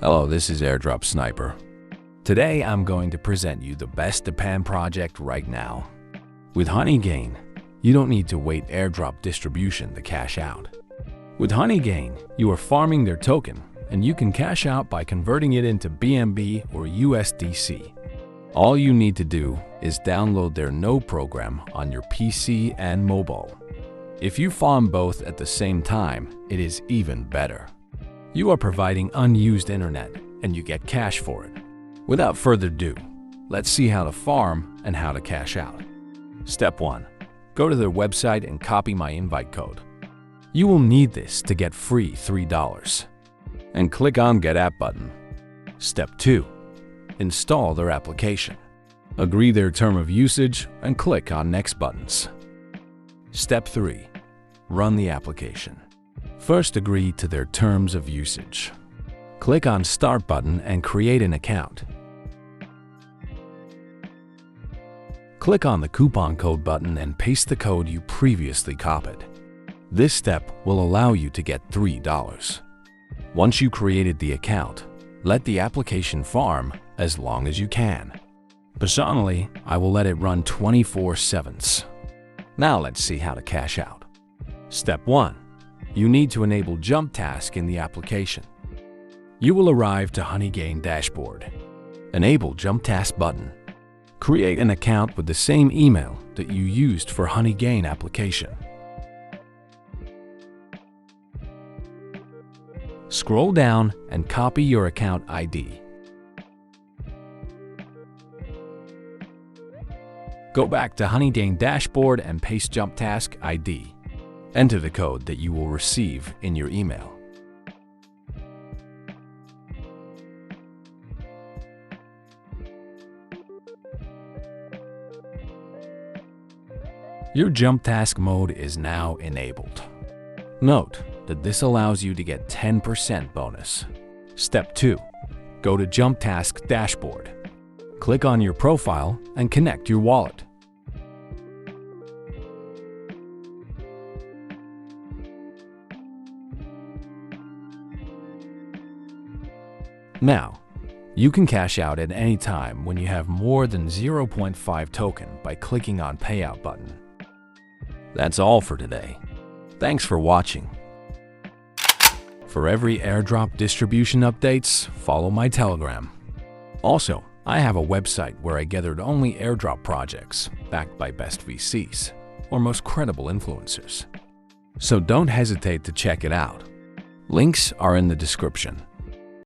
Hello, this is Airdrop Sniper. Today I'm going to present you the best depend project right now. With Honeygain, you don't need to wait airdrop distribution to cash out. With Honeygain, you are farming their token and you can cash out by converting it into BNB or USDC. All you need to do is download their Node program on your PC and mobile. If you farm both at the same time, it is even better. You are providing unused internet and you get cash for it. Without further ado, let's see how to farm and how to cash out. Step 1. Go to their website and copy my invite code. You will need this to get free $3. And click on Get App button. Step 2. Install their application. Agree their term of usage and click on Next buttons. Step 3. Run the application. First, agree to their terms of usage. Click on Start button and create an account. Click on the coupon code button and paste the code you previously copied. This step will allow you to get $3. Once you created the account, let the application farm as long as you can. Personally, I will let it run 24/7. Now let's see how to cash out. Step 1. You need to enable jumptask in the application. You will arrive to Honeygain dashboard. Enable jumptask button. Create an account with the same email that you used for Honeygain application. Scroll down and copy your account ID. Go back to Honeygain dashboard and paste jumptask ID. Enter the code that you will receive in your email. Your jumptask mode is now enabled. Note that this allows you to get 10% bonus. Step 2. Go to jumptask dashboard. Click on your profile and connect your wallet. Now, you can cash out at any time when you have more than 0.5 token by clicking on Payout button. That's all for today. Thanks for watching. For every airdrop distribution updates, follow my Telegram. Also, I have a website where I gathered only airdrop projects backed by best VCs or most credible influencers. So don't hesitate to check it out. Links are in the description.